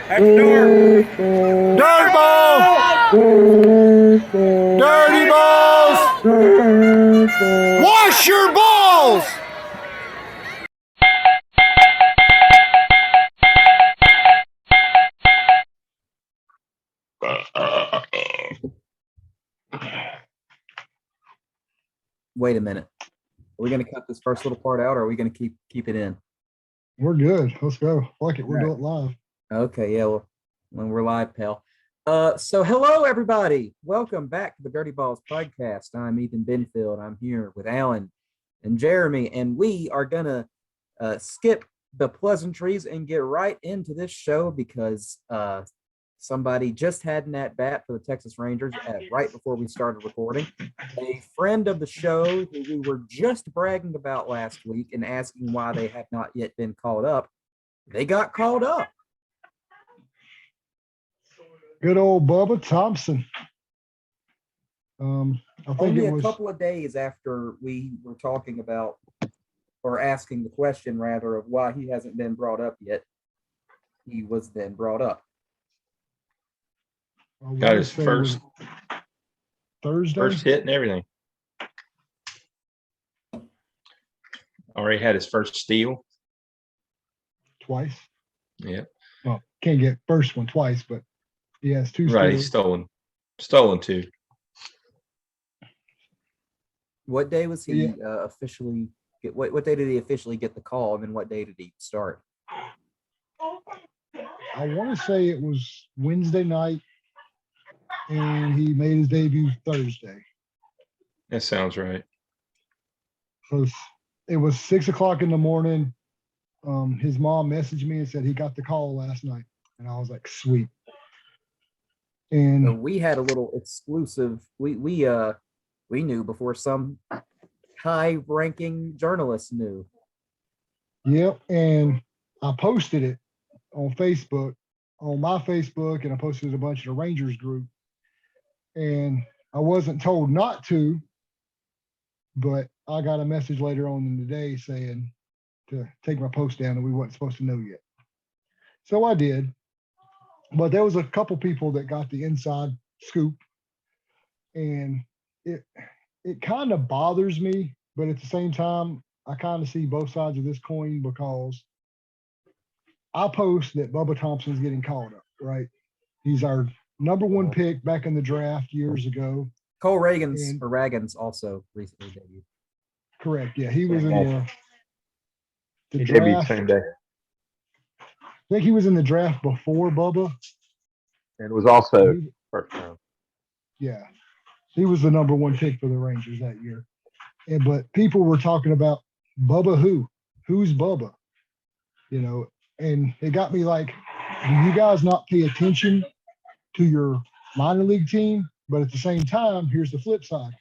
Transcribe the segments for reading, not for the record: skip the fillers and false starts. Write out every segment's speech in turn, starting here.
At the door. Dirt ball! Dirty balls! Wash your balls! Wait a minute. Are we going to cut this first little part out, or are we going to keep it in? We're good. Let's go. Fuck it. We're doing it live. Okay, yeah. Well, when we're live, pal. So hello, everybody. Welcome back to the Dirty Balls podcast. I'm Ethan Benfield. I'm here with Alan and Jeremy, and we are gonna skip the pleasantries and get right into this show because somebody just had an at bat for the Texas Rangers right before we started recording. A friend of the show who we were just bragging about last week and asking why they have not yet been called up. They got called up. Good old Bubba Thompson. I think Only it was a couple of days after we were talking about or asking the question rather of why he hasn't been brought up yet, he was then brought up. Got his first Thursday. First hit and everything. Already had his first steal. Twice. Yeah. Well, can't get first one twice, but he has two. Right, he's stolen two. What day was he officially get? What day did he officially get the call, and then what day did he start? I want to say it was Wednesday night, and he made his debut Thursday. That sounds right. So it was 6 o'clock in the morning. His mom messaged me and said he got the call last night, and I was like, sweet. And so we had a little exclusive. We knew before some high-ranking journalists knew. Yep, and I posted it on Facebook, on my Facebook, and I posted it a bunch of the Rangers group. And I wasn't told not to, but I got a message later on in the day saying to take my post down and we wasn't supposed to know yet. So I did. But there was a couple people that got the inside scoop. And it kind of bothers me, but at the same time, I kind of see both sides of this coin because I post that Bubba Thompson's getting called up, right? He's our number one pick back in the draft years ago. Cole Ragans also recently debuted. Correct. Yeah, he was in the He debuted draft. same day. I think he was in the draft before Bubba. And it was also first round. Yeah, he was the number one pick for the Rangers that year. But people were talking about Bubba who? Who's Bubba? You know, and it got me like, do you guys not pay attention to your minor league team? But at the same time, here's the flip side.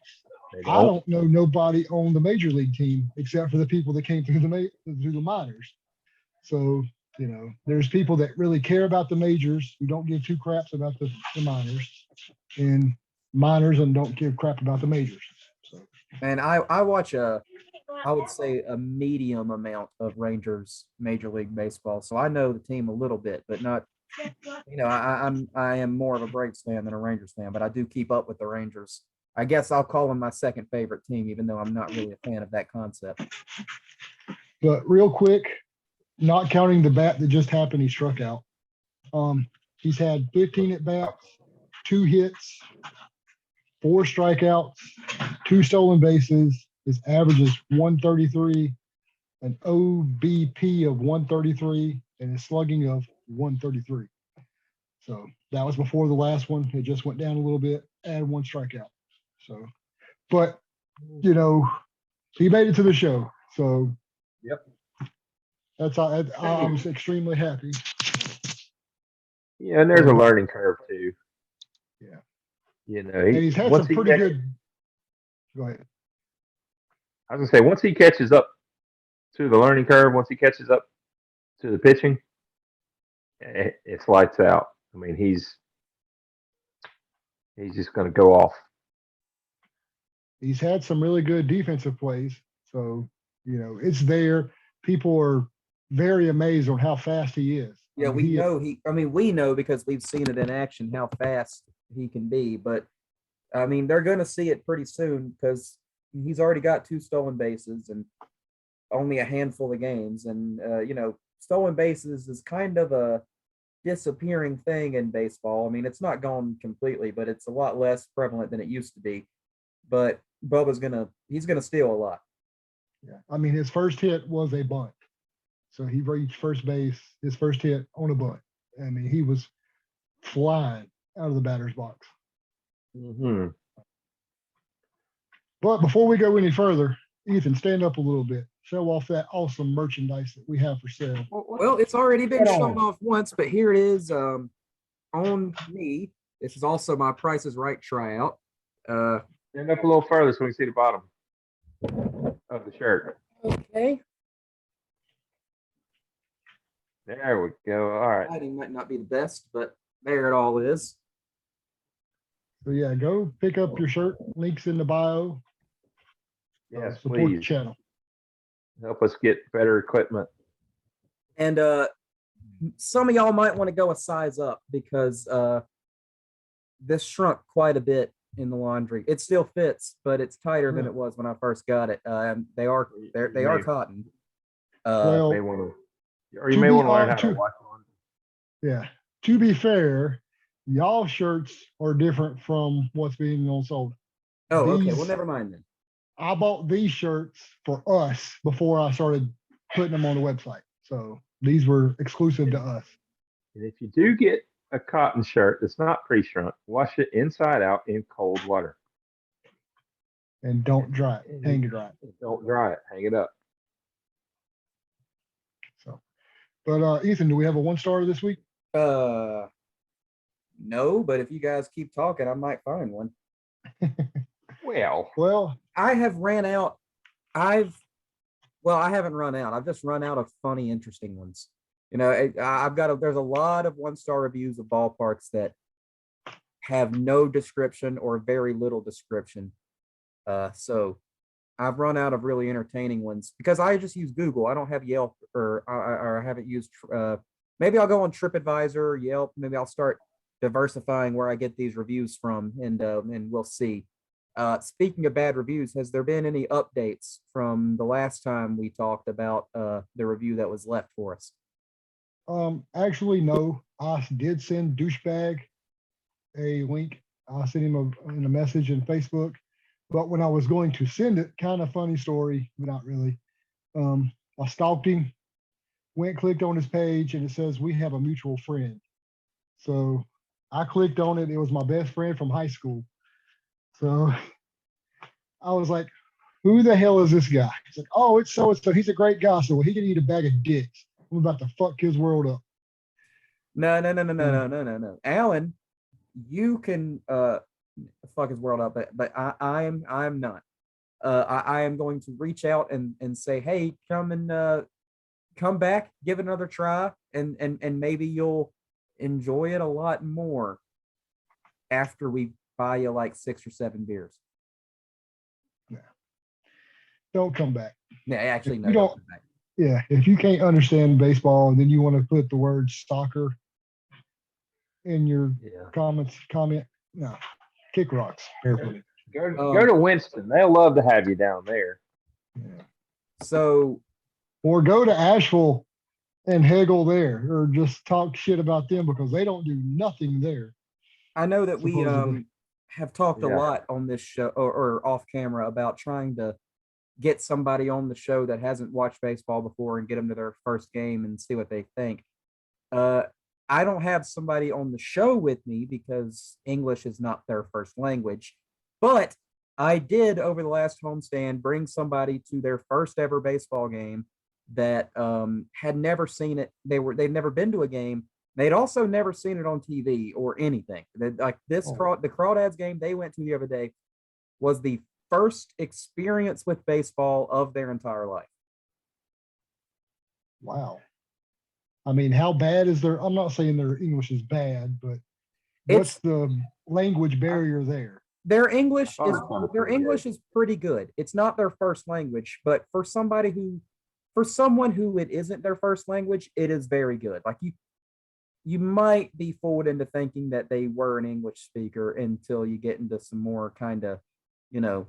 I don't know nobody on the major league team except for the people that came through the minors. So, you know, there's people that really care about the majors who don't give two craps about the minors, and minors and don't give crap about the majors. So, and I watch I would say a medium amount of Rangers Major League Baseball, so I know the team a little bit, but not. You know, I am more of a Braves fan than a Rangers fan, but I do keep up with the Rangers. I guess I'll call them my second favorite team, even though I'm not really a fan of that concept. But real quick, not counting the bat that just happened, he struck out. He's had 15 at bats, 2 hits, 4 strikeouts, 2 stolen bases. His average is 133, an OBP of 133, and his slugging of 133. So that was before the last one. It just went down a little bit, added 1 strikeout. So, but you know, he made it to the show. So, yep, that's how I was extremely happy. Yeah, and there's a learning curve too. Yeah, you know, and he's had some pretty good. Go ahead. I was gonna say once he catches up to the learning curve, once he catches up to the pitching, it's lights out. I mean, he's just going to go off. He's had some really good defensive plays. So, you know, it's there. People are very amazed on how fast he is. Yeah, mean, we know we know because we've seen it in action how fast he can be. But I mean, they're going to see it pretty soon because he's already got 2 stolen bases and only a handful of games. And stolen bases is kind of a disappearing thing in baseball. I mean, it's not gone completely, but it's a lot less prevalent than it used to be. But he's gonna steal a lot. Yeah. I mean, his first hit was a bunt. So he reached first base, his first hit on a bunt. I mean, he was flying out of the batter's box. Mm-hmm. But before we go any further, Ethan, stand up a little bit. Show off that awesome merchandise that we have for sale. Well, it's already been Right shown on. off once, but here it is on me. This is also my Price is Right tryout. Stand up a little further so we can see the bottom of the shirt. Okay. There we go. All right. Lighting might not be the best, but there it all is. So yeah, go pick up your shirt. Links in the bio. Yes, Support the please channel. help us get better equipment. And some of y'all might want to go a size up because this shrunk quite a bit in the laundry. It still fits, but it's tighter than it was when I first got it. They are cotton. Well, May want to, or you to may be want to learn on how to to- wash laundry. yeah. To be fair, y'all shirts are different from what's being on sold. Oh, okay. These- Well, never mind then. I bought these shirts for us before I started putting them on the website. So these were exclusive to us. And if you do get a cotton shirt that's not pre-shrunk, wash it inside out in cold water. And don't dry it. Hang it dry. Don't dry it. Hang it up. So, but Ethan, do we have a 1-star this week? No, but if you guys keep talking, I might find one. Well, I have ran out. I haven't run out. I've just run out of funny, interesting ones. There's a lot of 1-star reviews of ballparks that have no description or very little description. So I've run out of really entertaining ones because I just use Google. I don't have Yelp or I haven't used, maybe I'll go on TripAdvisor or Yelp. Maybe I'll start diversifying where I get these reviews from and we'll see. Speaking of bad reviews, has there been any updates from the last time we talked about the review that was left for us? Actually, no. I did send Douchebag a link. I sent him in a message in Facebook. But when I was going to send it, kind of funny story, but not really. I stalked him, clicked on his page, and it says we have a mutual friend. So I clicked on it. It was my best friend from high school. So I was like, who the hell is this guy? He's like, oh, it's so-and-so. He's a great guy. So he can eat a bag of dicks. I'm about to fuck his world up. No. Alan, you can fuck his world up, but I'm not. I am going to reach out and say, hey, come back, give it another try, and maybe you'll enjoy it a lot more after we buy you like 6 or 7 beers. Yeah. Don't come back. Yeah, actually, no. You don't come back. Yeah, if you can't understand baseball and then you want to put the word stalker in your comment, no, kick rocks. Carefully. Go to Winston. They'll love to have you down there. Yeah. So, or go to Asheville and haggle there, or just talk shit about them because they don't do nothing there. I know that we Supposedly. have talked a lot on this show or off camera about trying to get somebody on the show that hasn't watched baseball before and get them to their first game and see what they think. I don't have somebody on the show with me because English is not their first language, but I did over the last homestand bring somebody to their first ever baseball game that had never seen it. They'd never been to a game. They'd also never seen it on TV or anything. The Crawdads game they went to the other day was the first experience with baseball of their entire life. Wow. I mean, how bad is their? I'm not saying their English is bad, but what's the language barrier there? Their English is pretty good. It's not their first language, but for someone who it isn't their first language, it is very good. Like you might be fooled into thinking that they were an English speaker until you get into some more kind of, you know,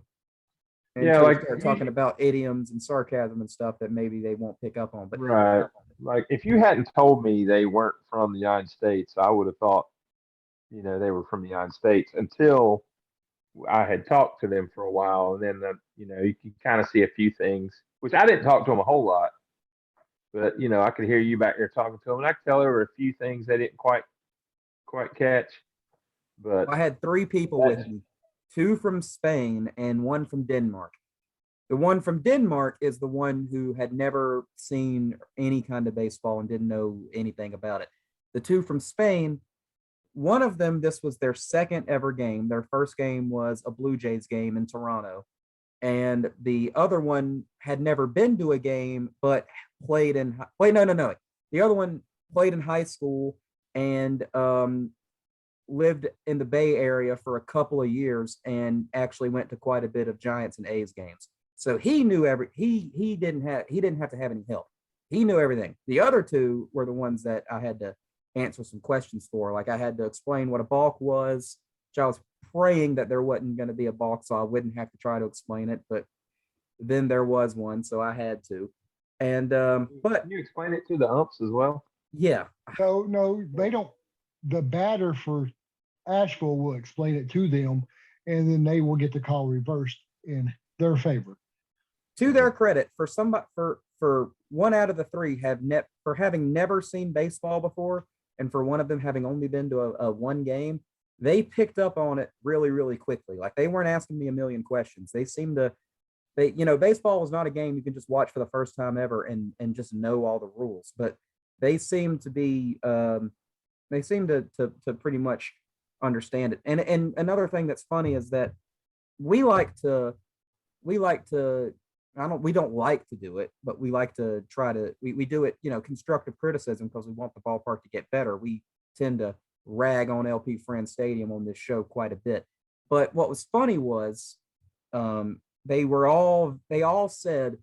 Yeah, until you like start talking about idioms and sarcasm and stuff that maybe they won't pick up on. But right. Like if you hadn't told me they weren't from the United States, I would have thought, they were from the United States until I had talked to them for a while, and then you can kind of see a few things, which I didn't talk to them a whole lot, but I could hear you back there talking to them, and I could tell there were a few things they didn't quite catch. But I had three people with me, two from Spain and one from Denmark. The one from Denmark is the one who had never seen any kind of baseball and didn't know anything about it. The two from Spain, one of them, this was their second ever game. Their first game was a Blue Jays game in Toronto. And the other one had never been to a game, but played in, wait, no. The other one played in high school and lived in the Bay Area for a couple of years and actually went to quite a bit of Giants and A's games. So he knew he didn't have to have any help. He knew everything. The other two were the ones that I had to answer some questions for. Like I had to explain what a balk was, which I was praying that there wasn't going to be a balk, so I wouldn't have to try to explain it. But then there was one, so I had to. And but can you explain it to the umps as well? yeah, No, they don't. The batter for Asheville will explain it to them, and then they will get the call reversed in their favor. to their credit, for somebody for one out of the three for having never seen baseball before, and for one of them having only been to a one game, they picked up on it really, really quickly. Like they weren't asking me a million questions. They seemed to baseball was not a game you can just watch for the first time ever and just know all the rules. But they seem to be they seem to pretty much understand it. And another thing that's funny is that we like to we don't like to do it, but we like to try to we do it, constructive criticism because we want the ballpark to get better. We tend to rag on LP Friends Stadium on this show quite a bit. But what was funny was they all said,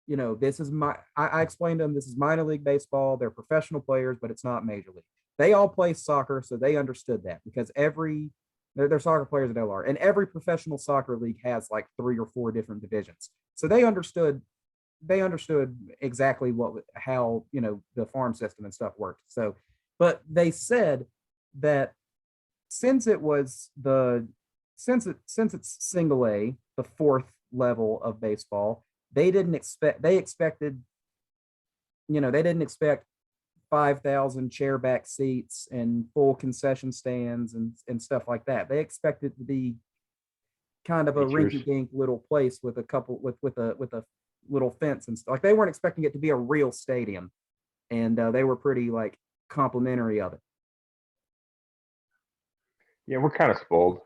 this is I explained to them, this is minor league baseball. They're professional players, but it's not major league. They all play soccer, so they understood that because they're soccer players at LR, and every professional soccer league has like 3 or 4 different divisions. So they understood exactly how the farm system and stuff worked. So, but they said that since it's single A, the 4th level of baseball, they didn't expect 5,000 chair back seats and full concession stands and stuff like that. They expect it to be kind of a rinky-dink little place with a little fence and stuff. Like they weren't expecting it to be a real stadium, and they were pretty like complimentary of it. Yeah, we're kind of spoiled.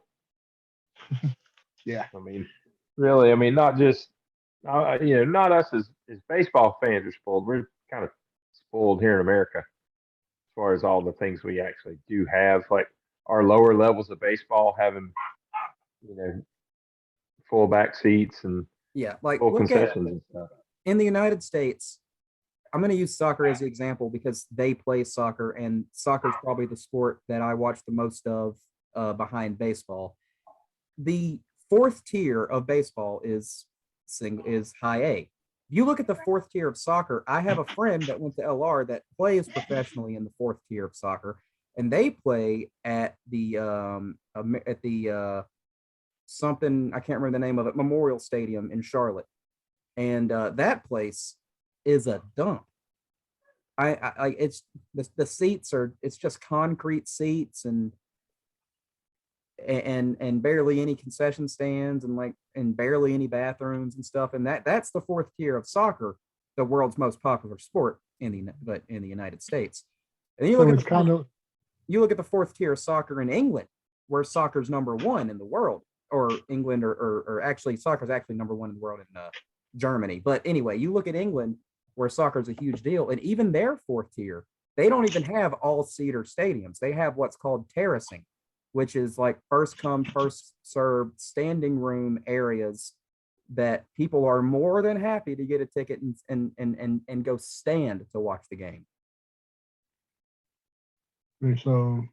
Yeah. I mean, really, not just not us as baseball fans are spoiled. We're kind of spoiled here in America as far as all the things we actually do have, like our lower levels of baseball having, full back seats and like full concessions and stuff. In the United States, I'm going to use soccer as the example because they play soccer, and soccer is probably the sport that I watch the most of behind baseball. The 4th tier of baseball is high A. If you look at the 4th tier of soccer, I have a friend that went to LR that plays professionally in the 4th tier of soccer, and they play at the something, I can't remember the name of it, Memorial Stadium in Charlotte, and that place is a dump. It's the seats it's just concrete seats and barely any concession stands and barely any bathrooms and stuff, and that's the 4th tier of soccer, the world's most popular sport in the United States. And you look at the 4th tier of soccer in England, where soccer's number 1 in the world, or England, or actually soccer's actually number 1 in the world in Germany. But anyway, you look at England, where soccer's a huge deal, and even their 4th tier, they don't even have all-seater stadiums. They have what's called terracing, which is like first come, first served standing room areas that people are more than happy to get a ticket and go stand to watch the game. And so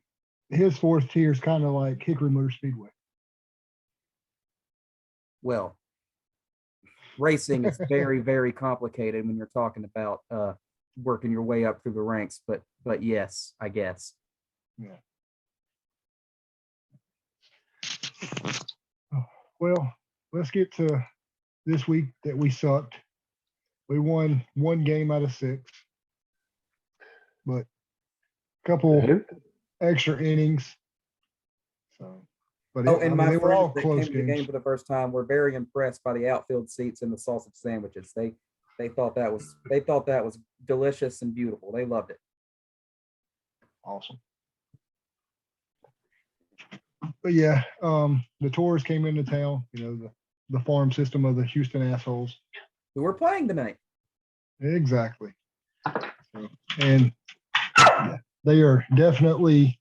his fourth tier is kind of like Hickory Motor Speedway. Well, racing is very, very complicated when you're talking about working your way up through the ranks. But yes, I guess. Yeah. Well, let's get to this week that we sucked. We won 1 game out of 6, but a couple extra innings. So, but Oh, and my they were all friends that close came to the game games. for the first time were very impressed by the outfield seats and the sausage sandwiches. They thought that was delicious and beautiful. They loved it. Awesome. But yeah, the tours came into town. You know, the farm system of the Houston assholes. Who were playing tonight? Exactly. And yeah, they are definitely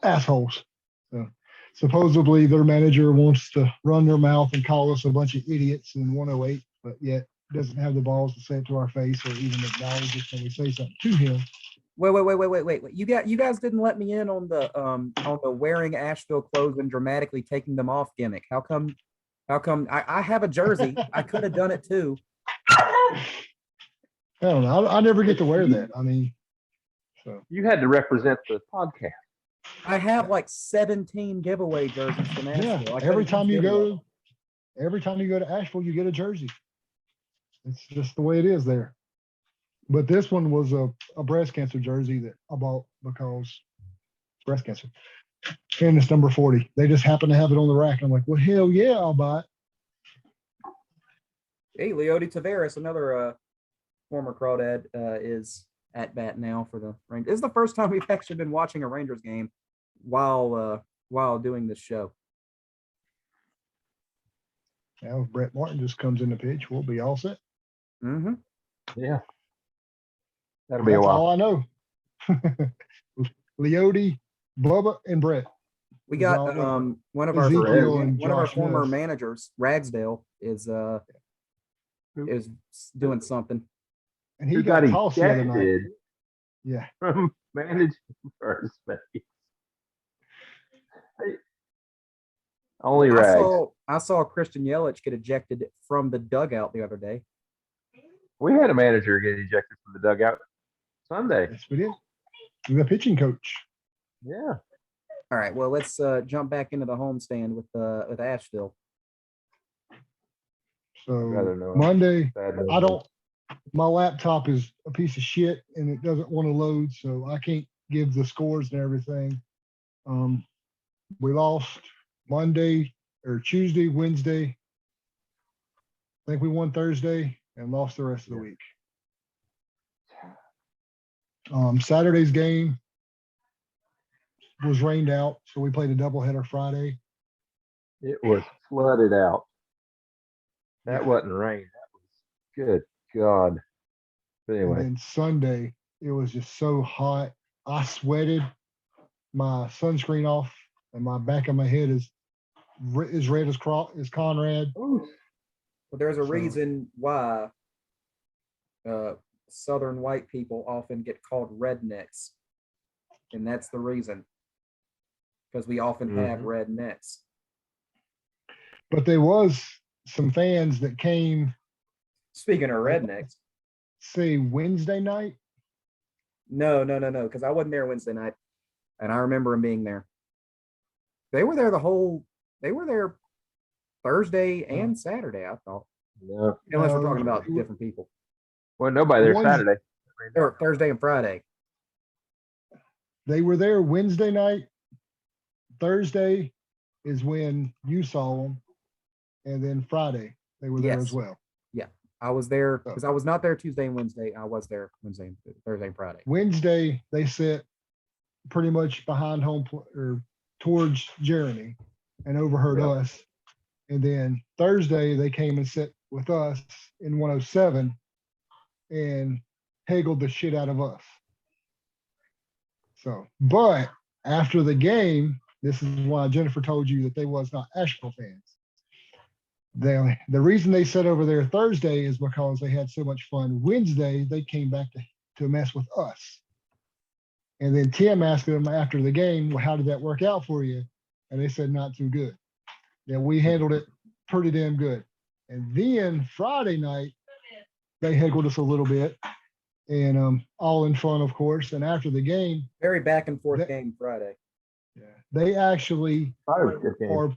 assholes. So supposedly their manager wants to run their mouth and call us a bunch of idiots in 108, but yet doesn't have the balls to say it to our face or even acknowledge it when we say something to him. Wait. You guys didn't let me in on the wearing Asheville clothes and dramatically taking them off gimmick. How come I have a jersey? I could have done it too. I don't know. I never get to wear that. I mean, so You had to represent the podcast. I have like 17 giveaway jerseys from Asheville. yeah, I every could've time you used any of them. go, every time you go to Asheville, you get a jersey. It's just the way it is there. But this one was a breast cancer jersey that I bought because breast cancer. And it's number 40. They just happen to have it on the rack. I'm like, well, hell yeah, I'll buy it. Hey, Leody Taveras, another former crawdad, is at bat now for the Rangers. This is the first time we've actually been watching a Rangers game while doing this show. Now, if Brett Martin just comes in the pitch, we'll be all set. Mm-hmm. Yeah. That'll be a That's while. all I know. Leody, Bubba, and Brett. We That's got all I know. one of our Ezekiel and one of our Josh former Mills. managers, Ragsdale, is doing something. And he Who got got tossed the other night. ejected Yeah. from managing first base. Only Rags. I saw Christian Yelich get ejected from the dugout the other day. We had a manager get ejected from the dugout Sunday. Yes, we did. The pitching coach. Yeah. All right, well, let's jump back into the homestand with Asheville. So rather know. Monday, Bad I don't. My laptop is a piece of shit and it doesn't want to load, so I can't give the scores and everything. We lost Monday or Tuesday, Wednesday. I think we won Thursday and lost the rest of the week. Saturday's game was rained out, so we played a doubleheader Friday. It was flooded out. That wasn't rain. That was good God. But And anyway, then Sunday, it was just so hot. I sweated my sunscreen off, and my back of my head is red as Conrad. Well, there's a So- reason why Southern white people often get called rednecks, and that's the reason, because we often have rednecks. But there was some fans that came, Speaking of rednecks, say, Wednesday night. no, because I wasn't there Wednesday night, and I remember them being there. They were there They were there Thursday and Saturday, I thought. no. Unless we're No, talking about it was- different people. Well, nobody there One- Saturday. Or Thursday and Friday. They were there Wednesday night. Thursday is when you saw them. And then Friday, they were there Yes. as well. I was there because I was not there Tuesday and Wednesday. I was there Wednesday, Thursday, and Friday. Wednesday, they sat pretty much behind or towards Jeremy and overheard Yep. us. And then Thursday, they came and sat with us in 107 and haggled the shit out of us. So, but after the game, this is why Jennifer told you that they was not Asheville fans. The reason they sat over there Thursday is because they had so much fun. Wednesday, they came back to mess with us. And then Tim asked them after the game, well, how did that work out for you? And they said, not too good. Yeah, we handled it pretty damn good. And then Friday night, they heckled us a little bit, and all in fun, of course. And after the game, Very back and forth That- game Friday. they actually Probably a good game.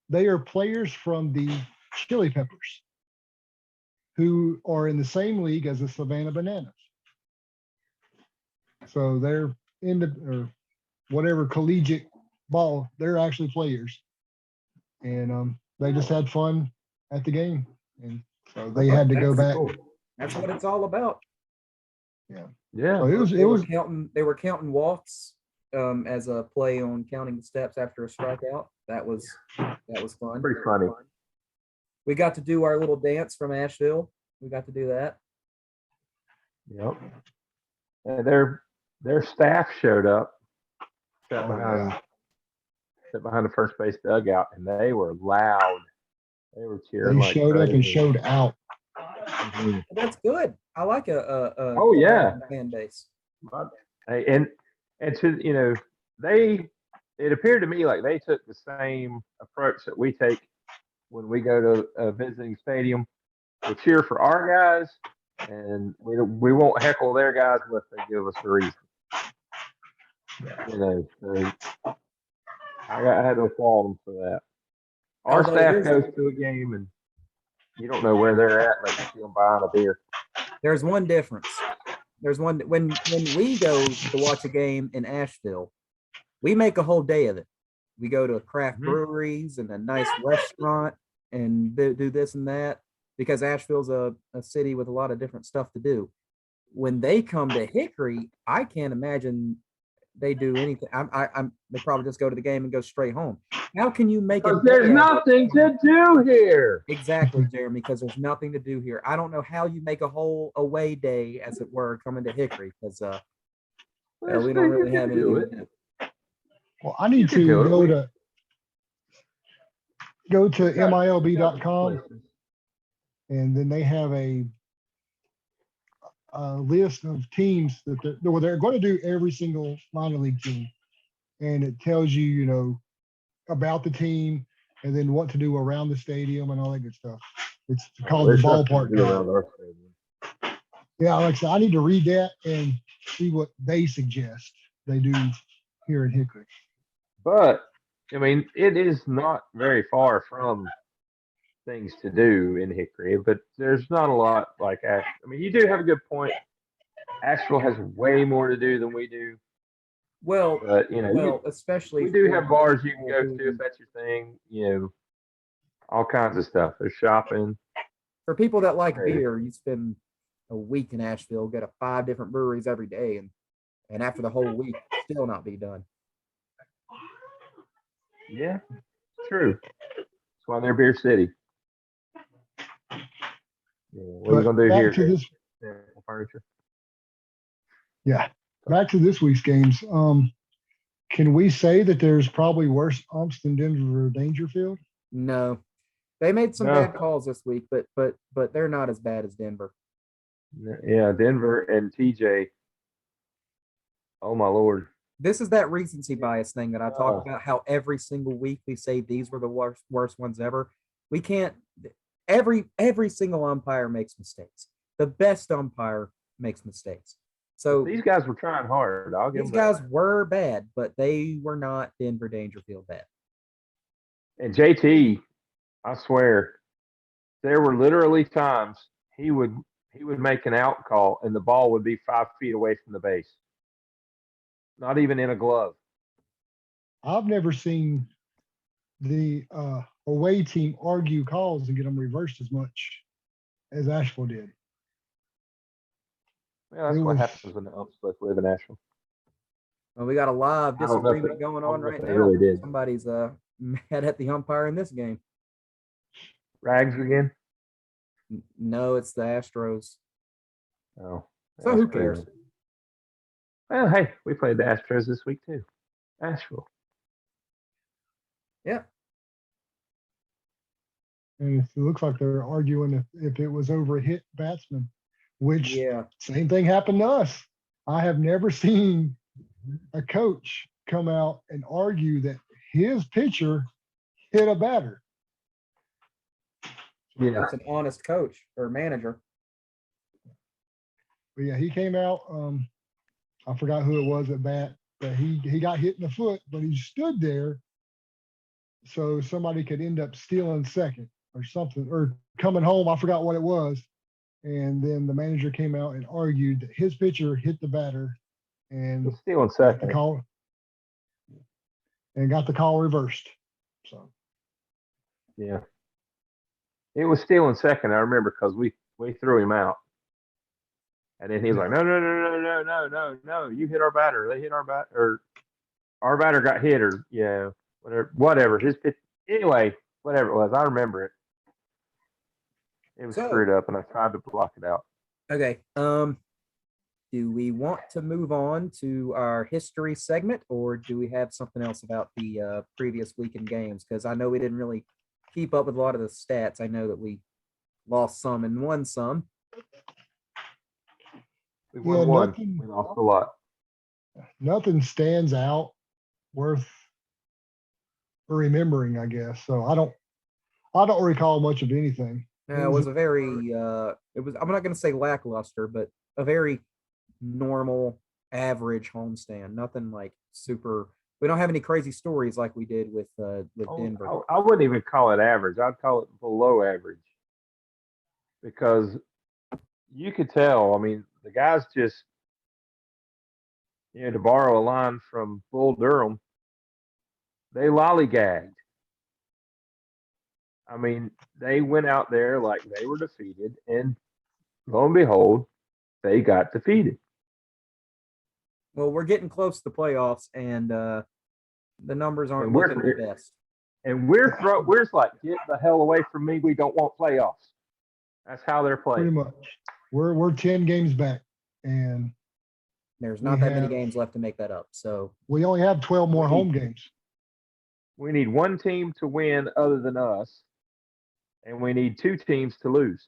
they are players from the Chili Peppers who are in the same league as the Savannah Bananas. So they're in the or whatever collegiate ball, they're actually players. And they just had fun at the game. And so they had to go That's back. cool. That's what it's all about. Yeah. So it They were was counting. They were counting walks as a play on counting the steps after a strikeout. That was fun. Pretty funny. We got to do our little dance from Ashville. We got to do that. Yep. And their staff showed up, sat Oh, behind, yeah. sat behind the first base dugout, and they were loud. They were cheering They like showed up and crazy. showed out. Mhm. That's good. I like a Oh, yeah. fan base. Hey, and to it appeared to me like they took the same approach that we take when we go to a visiting stadium. We cheer for our guys, and we won't heckle their guys unless they give us a reason. So I had to applaud them for that. Our Although staff here's- goes to a game and you don't know where they're at unless you see them buying a beer. There's one difference. There's one when we go to watch a game in Asheville, we make a whole day of it. We go to craft Mhm. breweries and a nice restaurant and do this and that because Asheville's a city with a lot of different stuff to do. When they come to Hickory, I can't imagine they do anything. They probably just go to the game and go straight home. How can you make it? Because there's nothing to do here. Exactly, Jeremy, because there's nothing to do here. I don't know how you make a whole away day, as it were, coming to Hickory because we don't really have anything to do. Well, I need can to do it. go to got- MiLB.com, and then they have a list of teams that they're going to do every single minor league team, and it tells you, about the team and then what to do around the stadium and all that good stuff. It's called the There's nothing to ballpark do guide. around our stadium. Yeah, like I said, I need to read that and see what they suggest they do here in Hickory. But I mean, it is not very far from things to do in Hickory, but there's not a lot like Asheville. I mean, you do have a good point. Asheville has way more to do than we do, Well, but especially we do for have bars you can people go to who- if that's your thing. All kinds of stuff. There's shopping. for people that like Right. beer, you spend a week in Asheville, go to 5 different breweries every day, and after the whole week, still not be done. Yeah, true. That's why they're Beer City. Yeah, what are we But gonna do back here? to this, Furniture. yeah, back to this week's games. Can we say that there's probably worse umps than Denver or Dangerfield? No, they made some No. bad calls this week, but they're not as bad as Denver. Yeah, Denver and TJ. Oh my lord. This is that recency bias thing that I talk Oh. about. How every single week we say these were the worst ones ever. We can't. Every single umpire makes mistakes. The best umpire makes mistakes. So These guys were trying hard. I'll give these them that. guys were bad, but they were not Denver Dangerfield bad. And JT, I swear, there were literally times he would make an out call and the ball would be 5 feet away from the base. Not even in a glove. I've never seen the away team argue calls and get them reversed as much as Asheville did. Yeah, that's It what was- happens when the umps both live in Asheville. Well, we got a live I don't know if disagreement they- going I on don't know if right they now. really did. Somebody's mad at the umpire in this game. Rags again? No, it's the Astros. Oh. So who that's cares? crazy. Well, hey, we played the Astros this week too. Asheville. Yeah. And it looks like they're arguing if it was over a hit batsman, which Yeah. same thing happened to us. I have never seen a coach come out and argue that his pitcher hit a batter. Yeah. That's an honest coach or manager. But yeah, he came out. I forgot who it was at bat, but he got hit in the foot, but he stood there so somebody could end up stealing second or something, or coming home. I forgot what it was. And then the manager came out and argued that his pitcher hit the batter and He's stealing got the second. call and got the call reversed. So Yeah. It was stealing second. I remember because we threw him out. And then he's like, no, no, no, no, no, no, no, no. You hit our batter. They hit our batter, or our batter got hit, or yeah, whatever. His pitch, anyway, whatever it was. I remember it. It was So- screwed up, and I tried to block it out. Okay. Do we want to move on to our history segment, or do we have something else about the previous weekend games? Because I know we didn't really keep up with a lot of the stats. I know that we lost some and won some. We won Yeah, one. nothing- We lost a lot. nothing stands out worth remembering, I guess. So I don't recall much of anything. It was a very it was, I'm not going to say lackluster, but a very normal, average homestand. Nothing like super. We don't have any crazy stories like we did with Denver. I wouldn't even call it average. I'd call it below average because you could tell. I mean, the guys just, to borrow a line from Bull Durham, they lollygagged. I mean, they went out there like they were defeated, and lo and behold, they got defeated. Well, we're getting close to the playoffs, and the numbers aren't And we're- looking the best. And we're just like, get the hell away from me. We don't want playoffs. That's how they're Pretty playing. much. We're 10 games back, and There's we not that many have- games left to make that up. So we only have 12 more home games. We need one team to win other than us, and we need two teams to lose.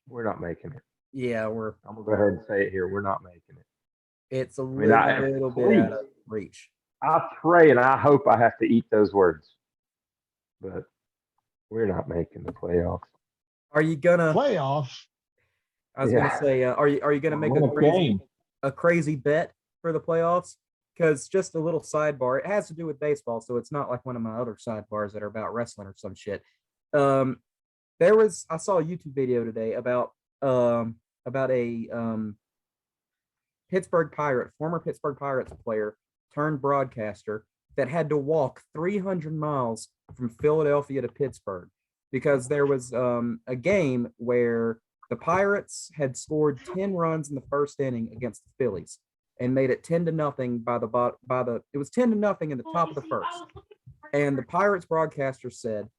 We're not making it. yeah, I'm gonna go ahead and say it here. We're not making it. it's a mean, I- little bit out of reach. I pray and I hope I have to eat those words, but we're not making the playoffs. Are you gonna? Playoffs. I was Yeah. gonna say, are you gonna make Win a crazy bet for the playoffs? Because just a little sidebar, it has to do with baseball, so it's not like one of my other sidebars that are about wrestling or some shit. I saw a YouTube video today about a former Pittsburgh Pirates player turned broadcaster that had to walk 300 miles from Philadelphia to Pittsburgh because there was a game where the Pirates had scored 10 runs in the first inning against the Phillies and made it 10-0 it was 10-0 in the top of the first. And the Pirates broadcaster said,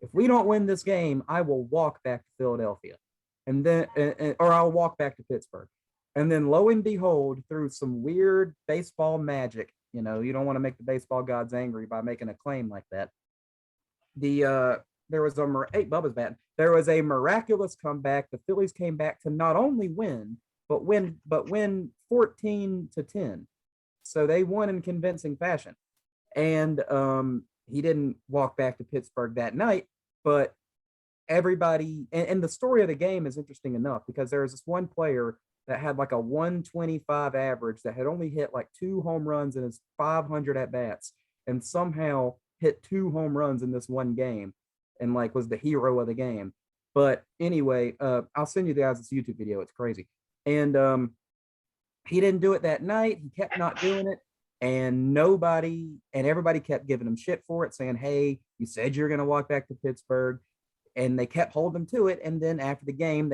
if we don't win this game, I will walk back to Philadelphia. And then or I'll walk back to Pittsburgh. And then lo and behold, through some weird baseball magic, you don't want to make the baseball gods angry by making a claim like that. There was Bubba's batting. There was a miraculous comeback. The Phillies came back to not only win, but win 14-10. So they won in convincing fashion. And he didn't walk back to Pittsburgh that night, but everybody and the story of the game is interesting enough because there was this one player that had like a 125 average that had only hit like 2 home runs in his 500 at bats and somehow hit 2 home runs in this one game and like was the hero of the game. But anyway, I'll send you guys this YouTube video. It's crazy. And he didn't do it that night. He kept not doing it. And everybody kept giving him shit for it, saying, hey, you said you're going to walk back to Pittsburgh. And they kept holding him to it. And then after the game,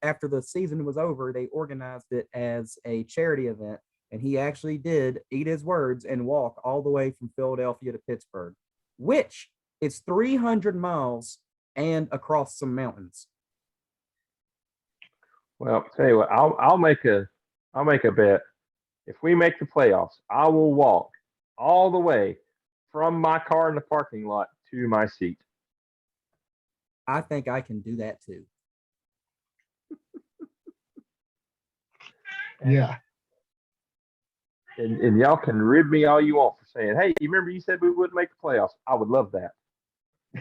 after the season was over, they organized it as a charity event. And he actually did eat his words and walk all the way from Philadelphia to Pittsburgh, which is 300 miles and across some mountains. Well, tell you what, I'll make a bet. If we make the playoffs, I will walk all the way from my car in the parking lot to my seat. I think I can do that too. Yeah. And y'all can rib me all you want for saying, "Hey, you remember you said we wouldn't make the playoffs?" I would love that.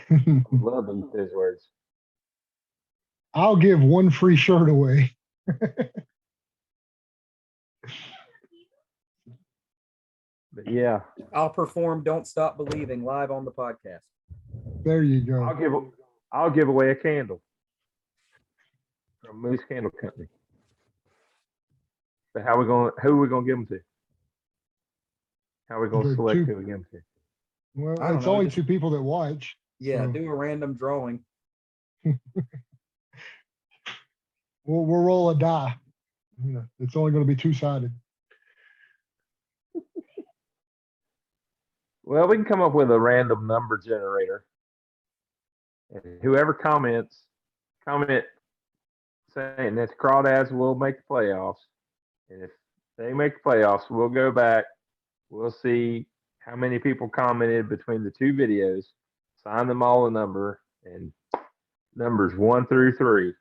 I would love to use those words. I'll give one free shirt away. But yeah, I'll perform "Don't Stop Believing" live on the podcast. There you go. I'll give away a candle from Moose Candle Company. But who are we gonna give them to? How are we gonna The select two- who we give them to? Well, I don't it's know, only just- two people that watch. Yeah, So do a random drawing. we'll roll a die. It's only going to be two-sided. Well, we can come up with a random number generator. And whoever comment saying that the Crawdads will make the playoffs. And if they make the playoffs, we'll go back. We'll see how many people commented between the two videos, assign them all a number, and numbers 1 through 3.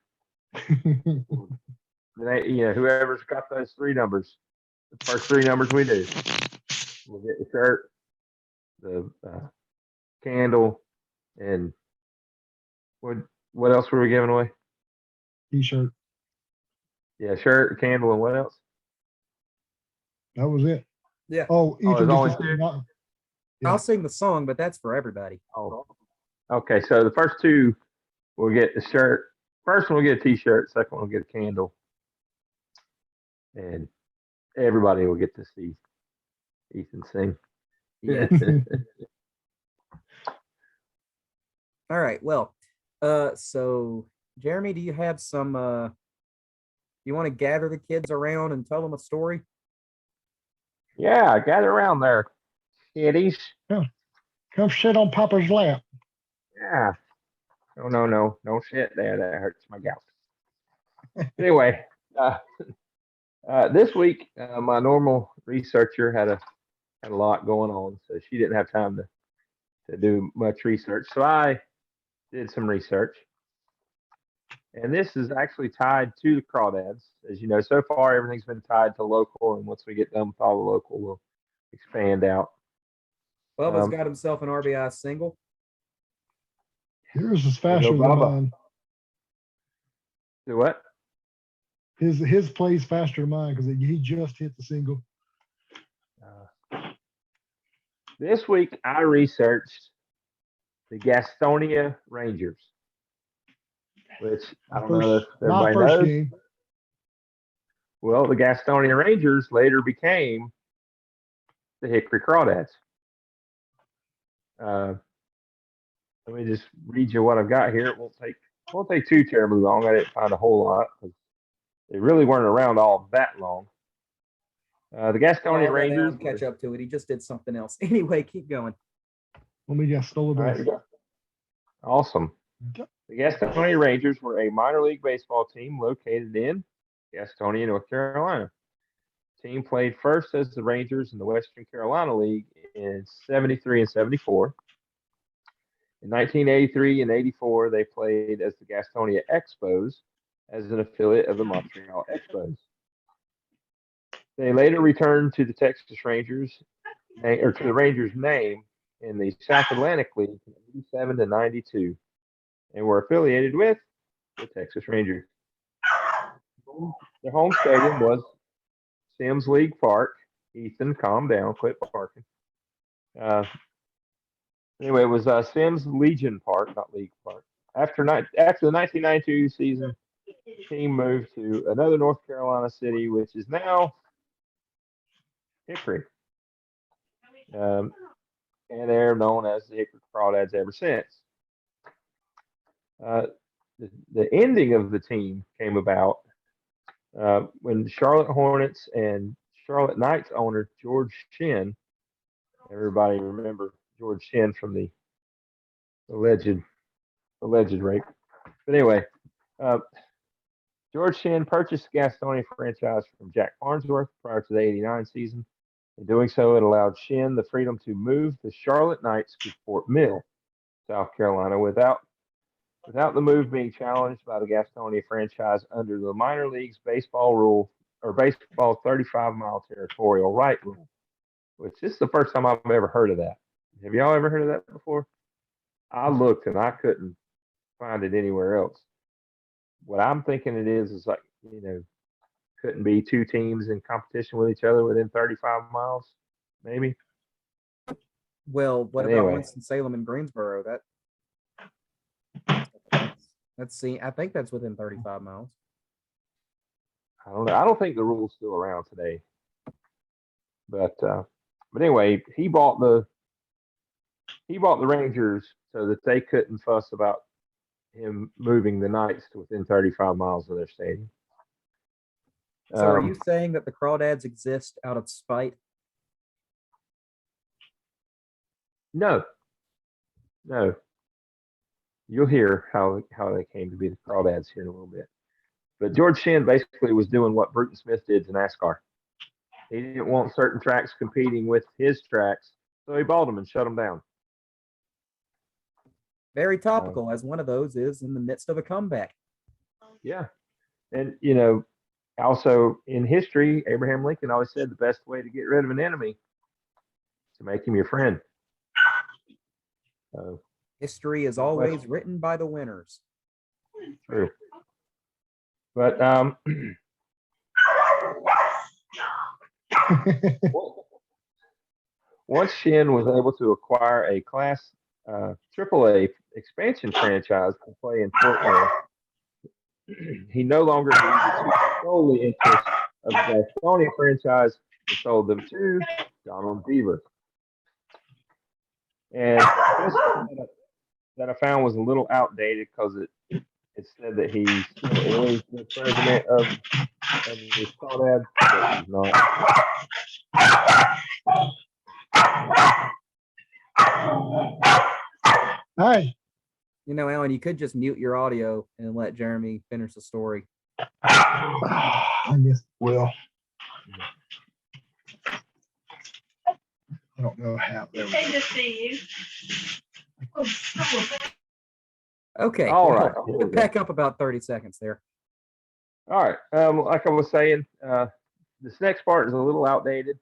Whoever's got those 3 numbers, the first 3 numbers we do, we'll get the shirt, the candle, and what else were we giving away? T-shirt. Yeah, shirt, candle, and what else? That was it. Yeah. Oh, Ethan there's only gets to two? sing. Yeah. I'll sing the song, but that's for everybody. Oh, okay. So the first 2 will get the shirt. First one will get a T-shirt. Second one will get a candle, and everybody will get to see Ethan sing. Yeah. All right. Well, so Jeremy, do you have some you want to gather the kids around and tell them a story? Yeah, gather around there, kiddies. Come sit on Papa's lap. Yeah. No. Don't sit there. That hurts my gout. Anyway, this week, my normal researcher had a lot going on, so she didn't have time to do much research. So I did some research. And this is actually tied to the Crawdads. As you know, so far everything's been tied to local, and once we get done with all the local, we'll expand out. Bubba's got himself an RBI single. Yours is faster than Bubba. mine. Do what? His plays faster than mine because he just hit the single. This week I researched the Gastonia Rangers, which I don't know if My everybody first knows. game. Well, the Gastonia Rangers later became the Hickory Crawdads. Let me just read you what I've got here. It won't take too terribly long. I didn't find a whole lot because they really weren't around all that long. The Gastonia Rangers. Catch up to it. He just did something else. Anyway, keep going. Let me just stole a All right, base. awesome. Yep. The Gastonia Rangers were a minor league baseball team located in Gastonia, North Carolina. The team played first as the Rangers in the Western Carolina League in 73 and 74. In 1983 and 84, they played as the Gastonia Expos as an affiliate of the Montreal Expos. They later returned to the Texas Rangers, or to the Rangers name in the South Atlantic League from 87 to 92, and were affiliated with the Texas Rangers. Their home stadium was Sims League Park. Ethan, calm down, quit barking. Anyway, it was Sims Legion Park, not League Park. After the 1992 season, the team moved to another North Carolina city, which is now Hickory. And they're known as the Hickory Crawdads ever since. The ending of the team came about when Charlotte Hornets and Charlotte Knights owner George Shinn, everybody remember George Shinn from the alleged rape. But anyway, George Shinn purchased the Gastonia franchise from Jack Farnsworth prior to the '89 season. In doing so, it allowed Shinn the freedom to move the Charlotte Knights to Fort Mill, South Carolina, without the move being challenged by the Gastonia franchise under the minor leagues baseball rule or baseball 35-mile territorial right rule, which this is the first time I've ever heard of that. Have y'all ever heard of that before? I looked and I couldn't find it anywhere else. What I'm thinking it is like, couldn't be two teams in competition with each other within 35 miles, maybe. Well, what But about anyway. Winston-Salem and Greensboro? Let's see. I think that's within 35 miles. I don't know. I don't think the rule's still around today. But anyway, he bought the Rangers so that they couldn't fuss about him moving the Knights to within 35 miles of their stadium. So are you saying that the Crawdads exist out of spite? No. You'll hear how they came to be the Crawdads here in a little bit. But George Shinn basically was doing what Bruton Smith did to NASCAR. He didn't want certain tracks competing with his tracks, so he bought them and shut them down. Very topical, as one of those is in the midst of a comeback. Yeah. And, also in history, Abraham Lincoln always said the best way to get rid of an enemy is to make him your friend. History is always written by the winners. True. But once Shinn was able to acquire a Class AAA expansion franchise to play in Fort Worth, he no longer needed to control the interests of the Gastonia franchise and sold them to Donald Beaver. And this that I found was a little outdated because it said that he still is the president of the Crawdads, but he's not. Hey. Alan, you could just mute your audio and let Jeremy finish the story. I guess will. I don't know how. Okay to see you. Okay. All right. We'll back up about 30 seconds there. All right. Like I was saying, this next part is a little outdated.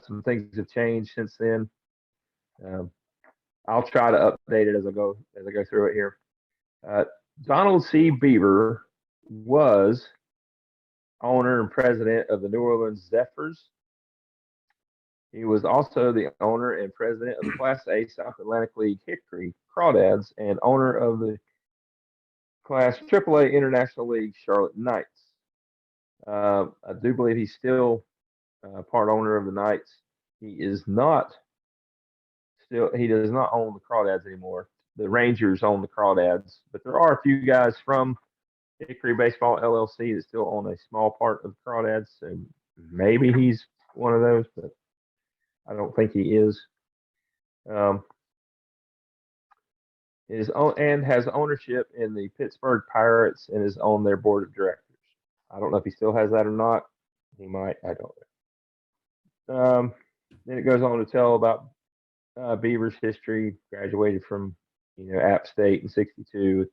Some things have changed since then. I'll try to update it as I go through it here. Donald C. Beaver was owner and president of the New Orleans Zephyrs. He was also the owner and president of the Class A South Atlantic League Hickory Crawdads and owner of the Class AAA International League Charlotte Knights. I do believe he's still part owner of the Knights. He does not own the Crawdads anymore. The Rangers own the Crawdads, but there are a few guys from Hickory Baseball LLC that still own a small part of the Crawdads. So maybe he's one of those, but I don't think he is. And has ownership in the Pittsburgh Pirates and is on their board of directors. I don't know if he still has that or not. He might. I don't know. Then it goes on to tell about Beaver's history. Graduated from App State in '62,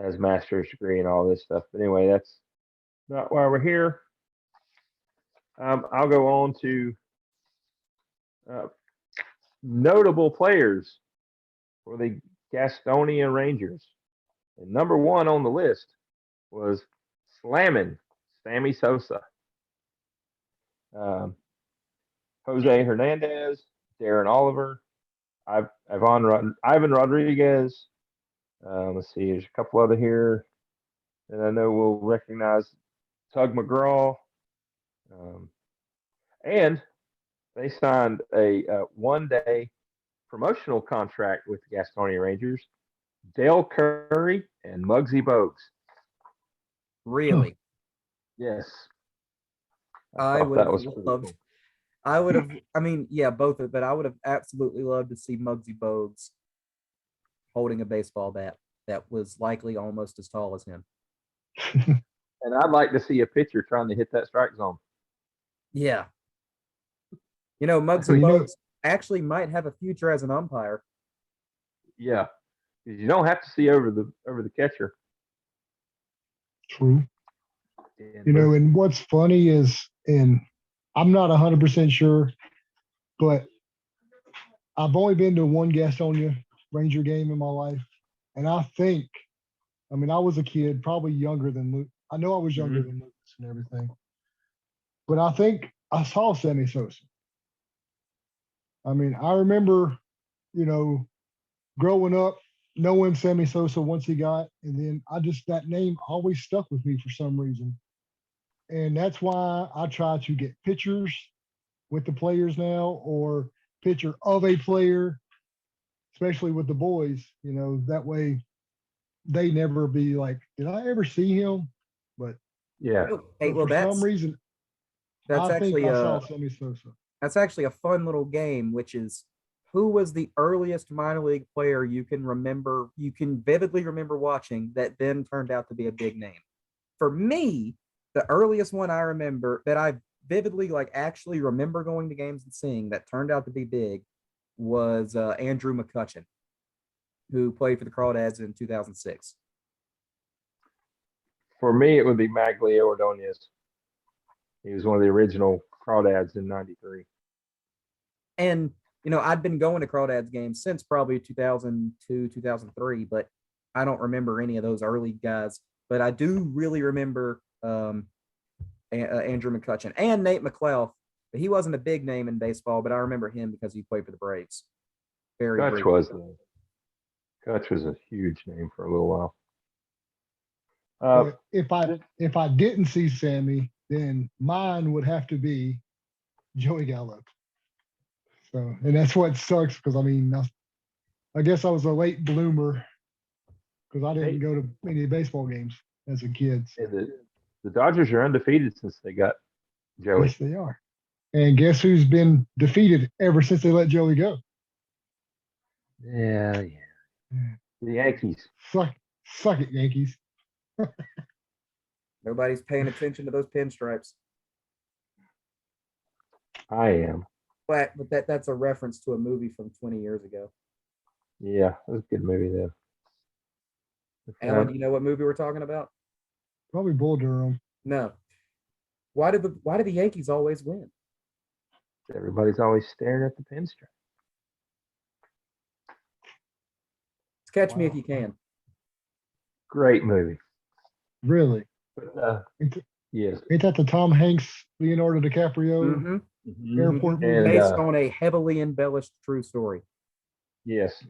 has a master's degree and all this stuff. But anyway, that's not why we're here. I'll go on to notable players for the Gastonia Rangers. And number one on the list was Slammin' Sammy Sosa. Jose Hernandez, Darren Oliver, Ivan Rodriguez. Let's see, there's a couple other here that I know we'll recognize. Tug McGraw. And they signed a one-day promotional contract with the Gastonia Rangers. Dale Curry and Muggsy Bogues. Really? Yes. I would that have was pretty loved. cool. I would have. I mean, yeah, both of. But I would have absolutely loved to see Muggsy Bogues holding a baseball bat that was likely almost as tall as him. And I'd like to see a pitcher trying to hit that strike zone. Yeah. Muggsy Bogues actually might have a future as an umpire. Yeah, you don't have to see over the catcher. True. You know, and what's funny is, and I'm not 100% sure, but I've only been to one Gastonia Ranger game in my life. And I think, I mean, I was a kid, probably younger than Luke. I know I was younger than Lucas and everything. But I think I saw Sammy Sosa. I mean, I remember, you know, growing up, knowing Sammy Sosa once he got, and then that name always stuck with me for some reason. And that's why I try to get pictures with the players now, or picture of a player, especially with the boys, you know, that way they never be like, did I ever see him? But Yeah. Hey, well, for some reason, that's I think actually I saw Sammy Sosa. that's actually a fun little game, which is who was the earliest minor league player you can remember, you can vividly remember watching that then turned out to be a big name. For me, the earliest one I remember that I vividly like actually remember going to games and seeing that turned out to be big was Andrew McCutcheon, who played for the Crawdads in 2006. For me, it would be Maglio Ordonez. He was one of the original Crawdads in '93. And, you know, I'd been going to Crawdads games since probably 2002, 2003, but I don't remember any of those early guys. But I do really remember Andrew McCutcheon and Nate McClough. But he wasn't a big name in baseball, but I remember him because he played for the Braves. Kutch was a huge name for a little while. But if I didn't see Sammy, then mine would have to be Joey Gallo. So, and that's what sucks, because I mean, I guess I was a late bloomer because I didn't go to many baseball games as a kid. So. The Dodgers are undefeated since they got Joey. Yes, they are. And guess who's been defeated ever since they let Joey go? Yeah. The Yankees. Suck it, Yankees. Nobody's paying attention to those pinstripes. I am. But that's a reference to a movie from 20 years ago. Yeah, it was a good movie then. Alan, do you know what movie we're talking about? Probably Bull Durham. No. Why do the Yankees always win? Everybody's always staring at the pinstripe. Catch Me If You Can. Great movie. Really? But, yes. Ain't that the Tom Hanks, Leonardo DiCaprio airport movie? And, based on a heavily embellished true story. Yes.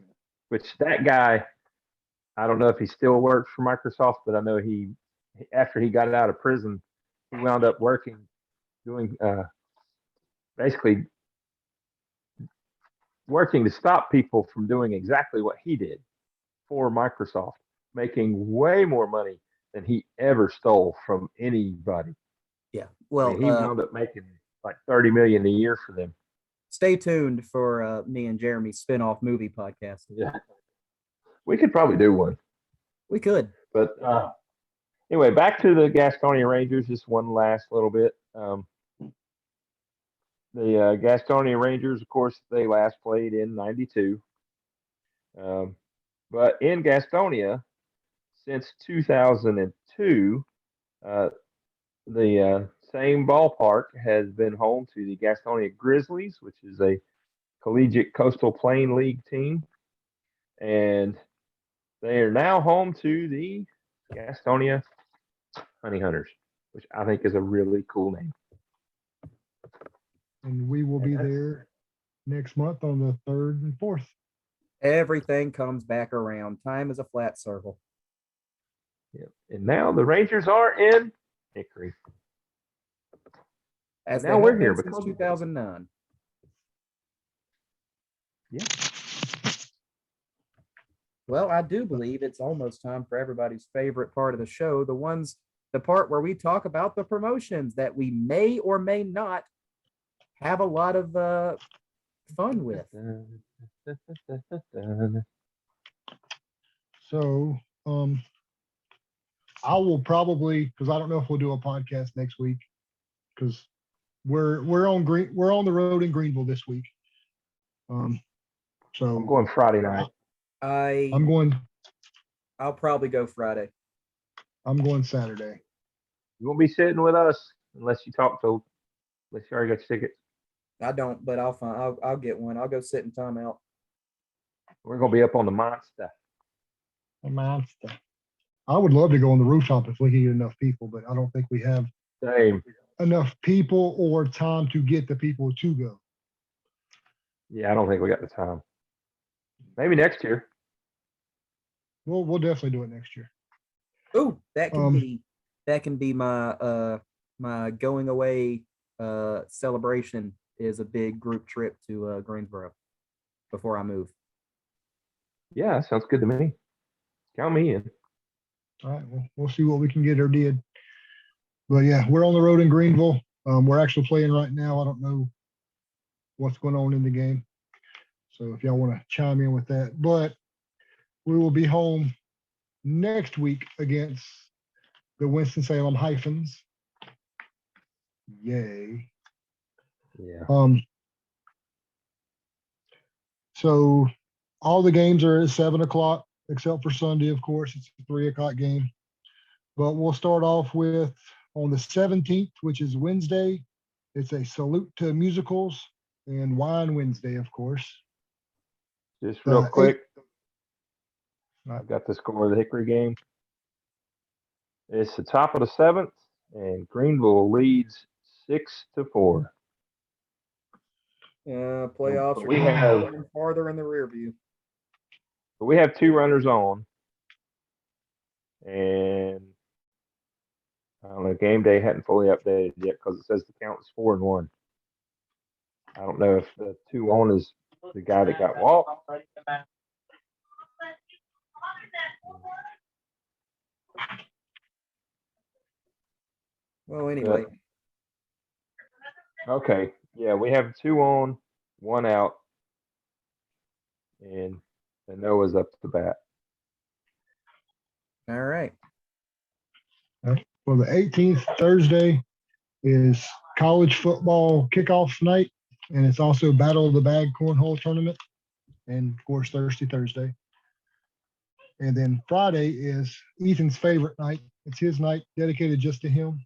Which that guy, I don't know if he still works for Microsoft, but I know after he got out of prison, he wound up doing basically working to stop people from doing exactly what he did for Microsoft, making way more money than he ever stole from anybody. Yeah. Well, he wound up making like $30 million a year for them. Stay tuned for me and Jeremy's spin-off movie podcast. Yeah. We could probably do one. We could. But anyway, back to the Gastonia Rangers, just one last little bit. The Gastonia Rangers, of course, they last played in '92. But in Gastonia, since 2002, the same ballpark has been home to the Gastonia Grizzlies, which is a collegiate Coastal Plain League team. And they are now home to the Gastonia Honey Hunters, which I think is a really cool name. And we will be there next month on the 3rd and 4th. Everything comes back around. Time is a flat circle. Yep. And now the Rangers are in Hickory. As now we're here since 2009. Yeah. Well, I do believe it's almost time for everybody's favorite part of the show, the part where we talk about the promotions that we may or may not have a lot of fun with. So, I will probably, because I don't know if we'll do a podcast next week, because we're on the road in Greenville this week. So I'm going Friday night. I'll probably go Friday. I'm going Saturday. You won't be sitting with us unless you already got your tickets. I don't, but I'll find. I'll get one. I'll go sit in timeout. We're gonna be up on the monster. The monster. I would love to go on the rooftop if we can get enough people, but I don't think we have Same. enough people or time to get the people to go. Yeah, I don't think we got the time. Maybe next year. We'll definitely do it next year. Oh, that can Um, be my going away celebration is a big group trip to Greensboro before I move. Yeah, that sounds good to me. Count me in. All right, we'll see what we can get or did. But yeah, we're on the road in Greenville. We're actually playing right now. I don't know what's going on in the game. So if y'all want to chime in with that, but we will be home next week against the Winston-Salem Hyphens. Yay. Yeah. So all the games are at 7:00, except for Sunday, of course. It's a 3:00 game. But we'll start off with on the 17th, which is Wednesday. It's a salute to musicals and Wine Wednesday, of course. Just real quick. Right. I've got the score of the Hickory game. It's the top of the 7th, and Greenville leads 6-4. Playoffs We are have- farther and farther in the rear view. But we have 2 runners on, and I don't know. Game day hadn't fully updated yet because it says the count is 4-1. I don't know if the 2 on is the guy that got walked. Well, anyway, Okay. Yeah, we have 2 on, 1 out, and Noah's up to the bat. all right. Well, the 18th, Thursday, is college football kickoff night, and it's also Battle of the Bag Cornhole Tournament, and of course, Thursday. And then Friday is Ethan's favorite night. It's his night dedicated just to him.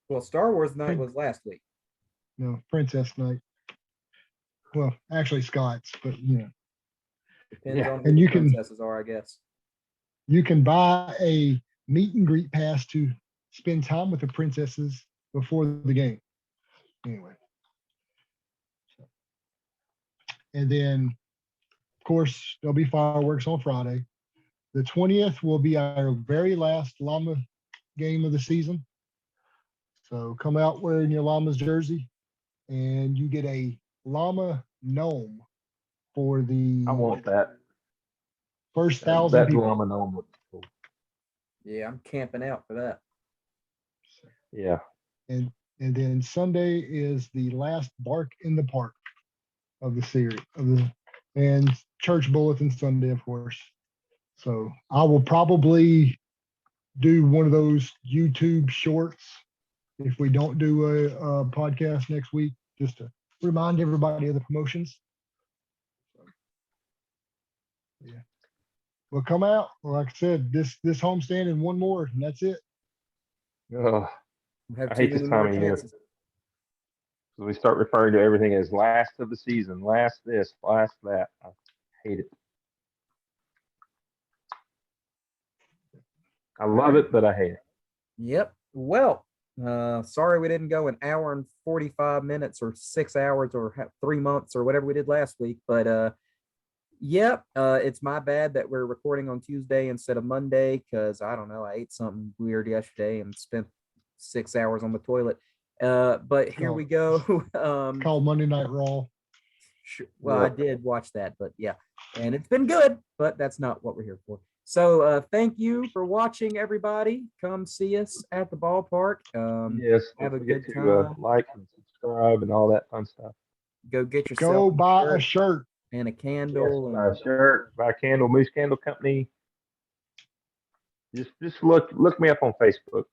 Well, Star Wars night was last week. No, Princess night. Well, actually Scott's, but Depends Yeah. on who And the you can- princesses are, I guess. you can buy a meet and greet pass to spend time with the princesses before the game. Anyway. And then, of course, there'll be fireworks on Friday. The 20th will be our very last Llama game of the season. So come out wearing your Llama's jersey, and you get a Llama gnome for the I want that. first 1,000 That people. llama gnome looks cool. Yeah, I'm camping out for that. Yeah. And then Sunday is the last Bark in the Park of the series and Church Bulletin Sunday, of course. So I will probably do one of those YouTube shorts if we don't do a podcast next week, just to remind everybody of the promotions. Yeah. Well, come out. Like I said, this homestand and one more, and that's it. Ugh. We have I too hate this many time more of year. chances. So we start referring to everything as last of the season, last this, last that. I hate it. I love it, but I hate it. Yep. Well, sorry we didn't go an hour and 45 minutes or 6 hours or 3 months or whatever we did last week. But yep, it's my bad that we're recording on Tuesday instead of Monday because I don't know, I ate something weird yesterday and spent 6 hours on the toilet. But here we go. Called Monday Night Raw. Well, I did watch that, but yeah, and it's been good, but that's not what we're here for. So thank you for watching, everybody. Come see us at the ballpark. Yes. have Don't a forget good to time. like and subscribe and all that fun stuff. Go get yourself Go buy a shirt shirt. and a Yes, candle. buy a And shirt, buy a candle, Moose Candle Company. Just look me up on Facebook.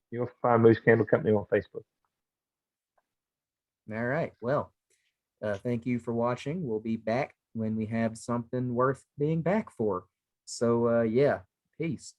You'll find Moose Candle Company on Facebook. all right. Well, thank you for watching. We'll be back when we have something worth being back for. So yeah, peace.